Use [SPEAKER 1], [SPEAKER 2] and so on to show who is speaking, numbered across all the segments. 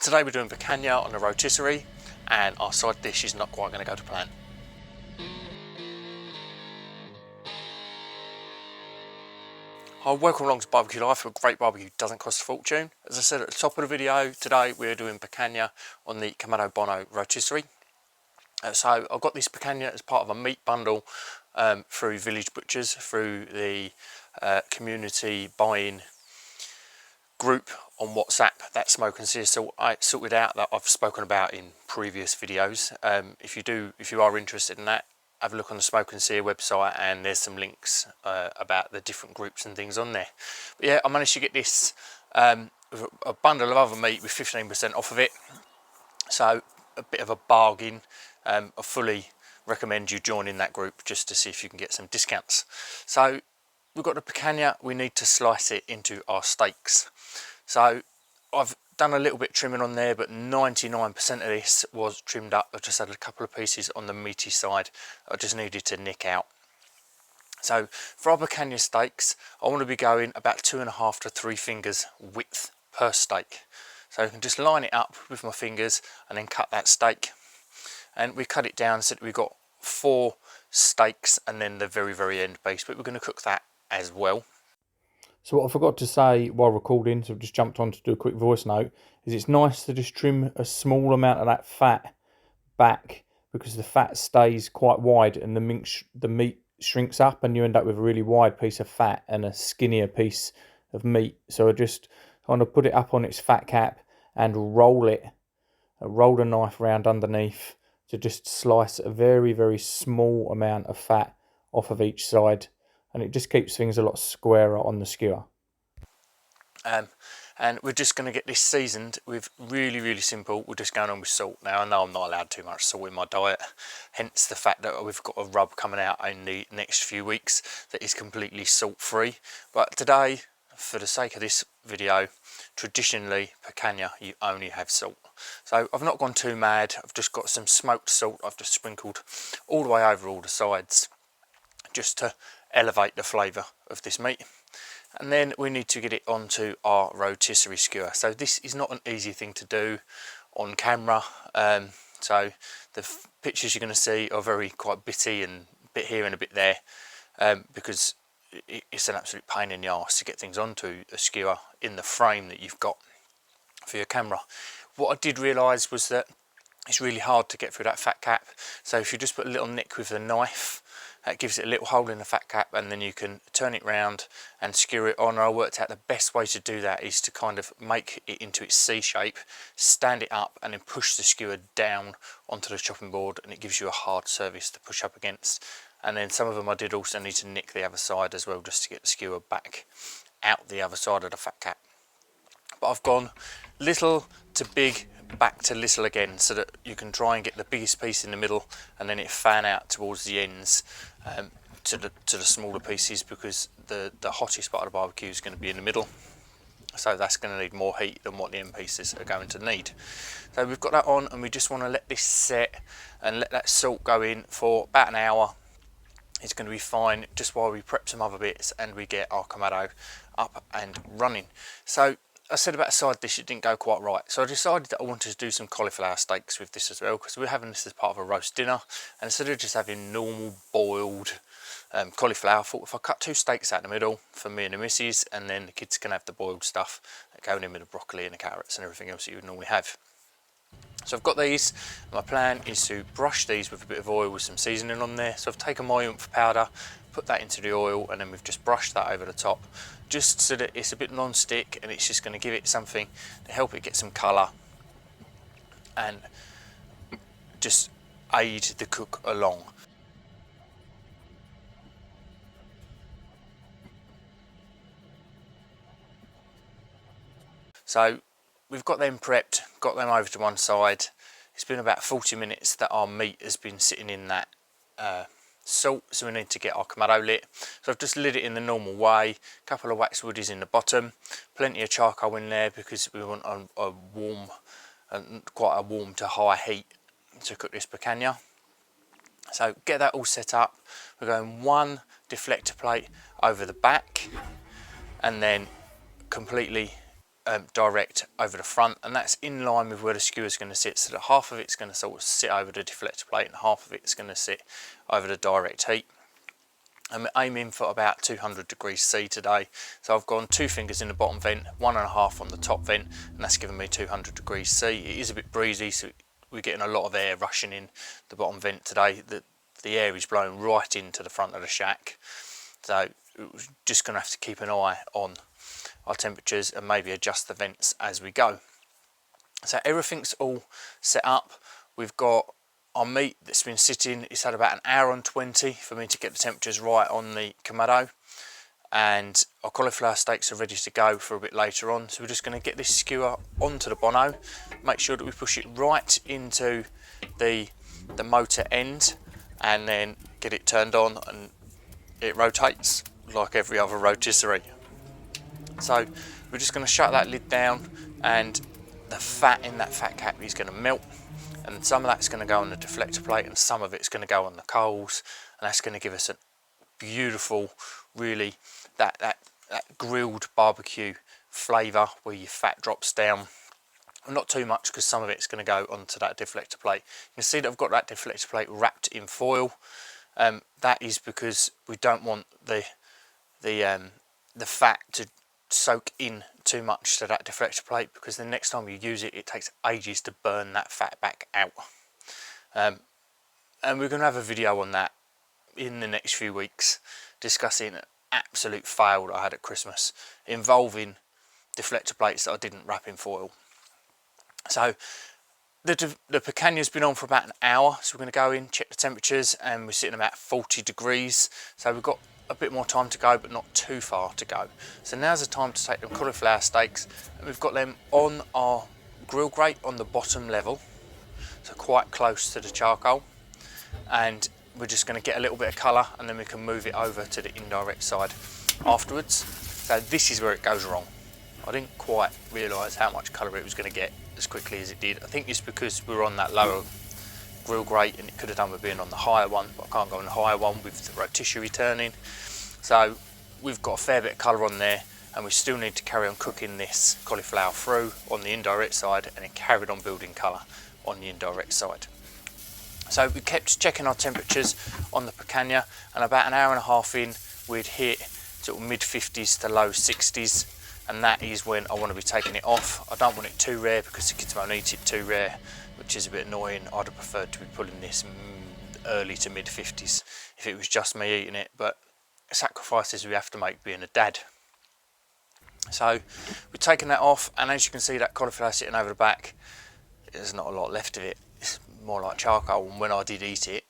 [SPEAKER 1] Today we're doing picanha on the rotisserie, and our side dish is not quite going to go to plan. Hi, welcome along to Barbecue Life. A great barbecue doesn't cost a fortune. As I said at the top of the video, today we're doing picanha on the Kamado Bono Rotisserie. So I've got this picanha as part of a meat bundle through Village Butchers, through the community buying group on WhatsApp, that smoke and sear salt I sorted out that I've spoken about in previous videos. If you are interested in that, have a look on the Smoke and Sear website, and there's some links about the different groups and things on there. But yeah, I managed to get this a bundle of other meat with 15% off of it, so a bit of a bargain. I fully recommend you joining that group just to see if you can get some discounts. So we've got the picanha, we need to slice it into our steaks. So I've done a little bit of trimming on there, but 99% of this was trimmed up. I've just had a couple of pieces on the meaty side I just needed to nick out. So for our picanha steaks, I want to be going about 2.5 to 3 fingers width per steak. So I can just line it up with my fingers and then cut that steak. And we cut it down so that we've got 4 steaks and then the very end piece, but we're going to cook that as well.
[SPEAKER 2] So what I forgot to say while recording, so I've just jumped on to do a quick voice note, is it's nice to just trim a small amount of that fat back, because the fat stays quite wide and the meat shrinks up and you end up with a really wide piece of fat and a skinnier piece of meat. So I just kind of put it up on its fat cap and roll the knife around underneath to just slice a very small amount of fat off of each side. And it just keeps things a lot squarer on the skewer.
[SPEAKER 1] And we're just going to get this seasoned with really simple. We're just going on with salt. Now I know I'm not allowed too much salt in my diet, hence the fact that we've got a rub coming out in the next few weeks that is completely salt free. But today, for the sake of this video, traditionally picanha you only have salt. So I've not gone too mad. I've just got some smoked salt I've just sprinkled all the way over all the sides, just to elevate the flavour of this meat. And then we need to get it onto our rotisserie skewer. So this is not an easy thing to do on camera. So the pictures you're going to see are quite bitty and a bit here and a bit there, because it's an absolute pain in the arse to get things onto a skewer in the frame that you've got for your camera. What I did realise was that it's really hard to get through that fat cap. So if you just put a little nick with the knife, that gives it a little hole in the fat cap, and then you can turn it round and skewer it on. And I worked out the best way to do that is to kind of make it into its C shape, stand it up, and then push the skewer down onto the chopping board, and it gives you a hard surface to push up against. And then some of them I did also need to nick the other side as well, just to get the skewer back out the other side of the fat cap. But I've gone little to big, back to little again, so that you can try and get the biggest piece in the middle and then it fan out towards the ends to the smaller pieces, because the hottest part of the barbecue is going to be in the middle, so that's going to need more heat than what the end pieces are going to need. So we've got that on, and we just want to let this set and let that salt go in for about an hour. It's going to be fine just while we prep some other bits and we get our Kamado up and running. So I said about a side dish, it didn't go quite right, so I decided that I wanted to do some cauliflower steaks with this as well, because we're having this as part of a roast dinner, and instead of just having normal boiled cauliflower, I thought if I cut 2 steaks out the middle for me and the missus, and then the kids can have the boiled stuff going in with the broccoli and the carrots and everything else that you would normally have. So I've got these. My plan is to brush these with a bit of oil with some seasoning on there. So I've taken my oomph powder, put that into the oil, and then we've just brushed that over the top, just so that it's a bit non-stick, and it's just going to give it something to help it get some colour and just aid the cook along. So we've got them prepped, got them over to one side. It's been about 40 minutes that our meat has been sitting in that salt, so we need to get our Kamado lit. So I've just lit it in the normal way, a couple of wax woodies in the bottom, plenty of charcoal in there because we want a warm, quite a warm to high heat to cook this picanha. So get that all set up. We're going 1 deflector plate over the back, and then completely direct over the front, and that's in line with where the skewer is going to sit, so that half of it's going to sort of sit over the deflector plate and half of it's going to sit over the direct heat. I'm aiming for about 200 degrees C today, so I've gone 2 fingers in the bottom vent, 1.5 on the top vent, and that's given me 200 degrees C. It is a bit breezy, so we're getting a lot of air rushing in the bottom vent today. The air is blowing right into the front of the shack, so we're just going to have to keep an eye on our temperatures and maybe adjust the vents as we go. So everything's all set up. We've got our meat that's been sitting. It's had about 1 hour and 20 for me to get the temperatures right on the Kamado, and our cauliflower steaks are ready to go for a bit later on. So we're just going to get this skewer onto the Bono, make sure that we push it right into the motor end, and then get it turned on, and it rotates like every other rotisserie. So we're just going to shut that lid down, and the fat in that fat cap is going to melt, and some of that's going to go on the deflector plate and some of it's going to go on the coals, and that's going to give us a beautiful, really, that grilled barbecue flavour where your fat drops down. Not too much, because some of it's going to go onto that deflector plate. You can see that I've got that deflector plate wrapped in foil. That is because we don't want the fat to soak in too much to that deflector plate, because the next time you use it, it takes ages to burn that fat back out. And we're going to have a video on that in the next few weeks, discussing an absolute fail that I had at Christmas involving deflector plates that I didn't wrap in foil. So the picanha's been on for about 1 hour, so we're going to go in, check the temperatures, and we're sitting about 40 degrees. So we've got a bit more time to go, but not too far to go. So now's the time to take them cauliflower steaks, and we've got them on our grill grate on the bottom level, so quite close to the charcoal, and we're just going to get a little bit of colour, and then we can move it over to the indirect side afterwards. So this is where it goes wrong. I didn't quite realise how much colour it was going to get as quickly as it did. I think it's because we were on that lower grill grate, and it could have done with being on the higher one, but I can't go on the higher one with the rotisserie turning. So we've got a fair bit of colour on there, and we still need to carry on cooking this cauliflower through on the indirect side, and then carried on building colour on the indirect side. So we kept checking our temperatures on the picanha, and about 1.5 hours in, we'd hit sort of mid 50s to low 60s, and that is when I want to be taking it off. I don't want it too rare, because the kids won't eat it too rare, which is a bit annoying. I'd have preferred to be pulling this early to mid 50s if it was just me eating it, but sacrifices we have to make being a dad. So we've taken that off, and as you can see, that cauliflower sitting over the back, there's not a lot left of it. It's more like charcoal, and when I did eat it,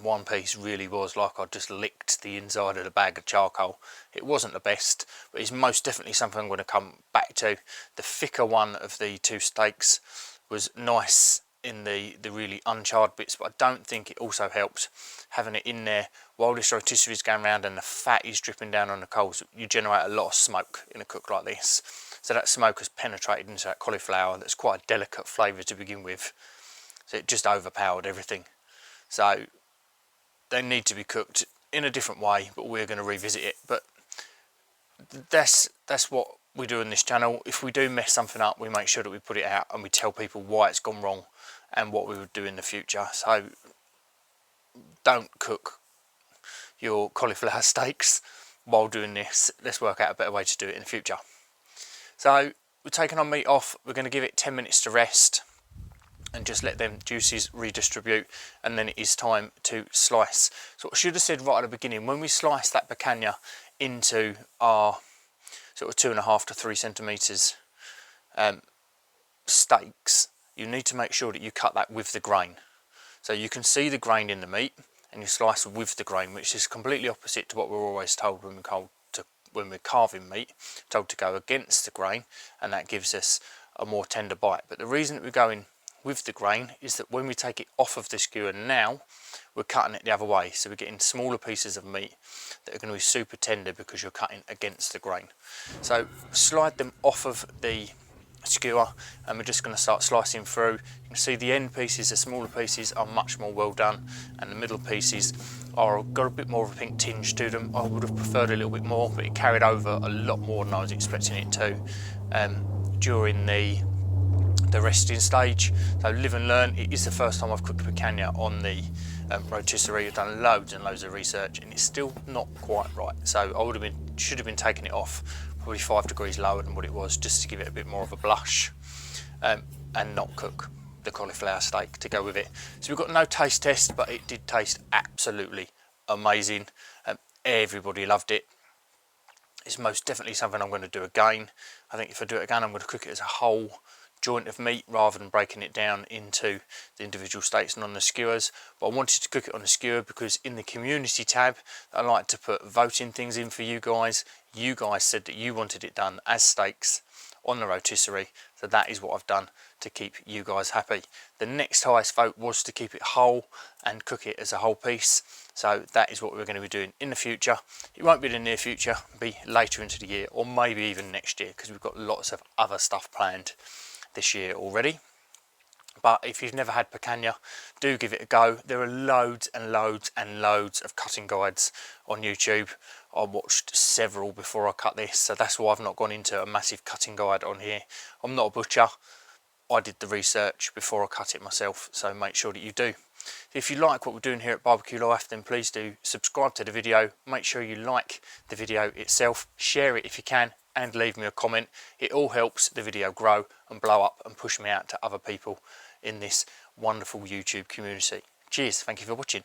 [SPEAKER 1] one piece really was like I just licked the inside of the bag of charcoal. It wasn't the best, but it's most definitely something I'm going to come back to. The thicker one of the 2 steaks was nice in the really uncharred bits, but I don't think it also helped having it in there while this rotisserie is going around and the fat is dripping down on the coals. You generate a lot of smoke in a cook like this, so that smoke has penetrated into that cauliflower. That's quite a delicate flavour to begin with, so it just overpowered everything. So they need to be cooked in a different way, but we're going to revisit it. But that's what we do on this channel. If we do mess something up, we make sure that we put it out and we tell people why it's gone wrong and what we would do in the future. So don't cook your cauliflower steaks while doing this. Let's work out a better way to do it in the future. So we're taking our meat off. We're going to give it 10 minutes to rest and just let them juices redistribute, and then it is time to slice. So I should have said right at the beginning, when we slice that picanha into our sort of 2.5 to 3 centimetres steaks, you need to make sure that you cut that with the grain. So you can see the grain in the meat, and you slice with the grain, which is completely opposite to what we're always told when we're carving meat, told to go against the grain, and that gives us a more tender bite. But the reason that we're going with the grain is that when we take it off of the skewer now, we're cutting it the other way, so we're getting smaller pieces of meat that are going to be super tender because you're cutting against the grain. So slide them off of the skewer, and we're just going to start slicing through. You can see the end pieces, the smaller pieces, are much more well done, and the middle pieces are got a bit more of a pink tinge to them. I would have preferred a little bit more, but it carried over a lot more than I was expecting it to during the resting stage. So live and learn. It is the first time I've cooked picanha on the rotisserie. I've done loads and loads of research, and it's still not quite right. So I should have been taking it off probably 5 degrees lower than what it was, just to give it a bit more of a blush, and not cook the cauliflower steak to go with it. So we've got no taste test, but it did taste absolutely amazing. Everybody loved it. It's most definitely something I'm going to do again. I think if I do it again, I'm going to cook it as a whole joint of meat rather than breaking it down into the individual steaks and on the skewers. But I wanted to cook it on a skewer because in the community tab, I like to put voting things in for you guys. You guys said that you wanted it done as steaks on the rotisserie, so that is what I've done to keep you guys happy. The next highest vote was to keep it whole and cook it as a whole piece, so that is what we're going to be doing in the future. It won't be in the near future, it'll be later into the year, or maybe even next year, because we've got lots of other stuff planned this year already. But if you've never had picanha, do give it a go. There are loads and loads and loads of cutting guides on YouTube. I watched several before I cut this, so that's why I've not gone into a massive cutting guide on here. I'm not a butcher. I did the research before I cut it myself, so make sure that you do. If you like what we're doing here at Barbecue Life, then please do subscribe to the video. Make sure you like the video itself, share it if you can, and leave me a comment. It all helps the video grow and blow up and push me out to other people in this wonderful YouTube community. Cheers, thank you for watching.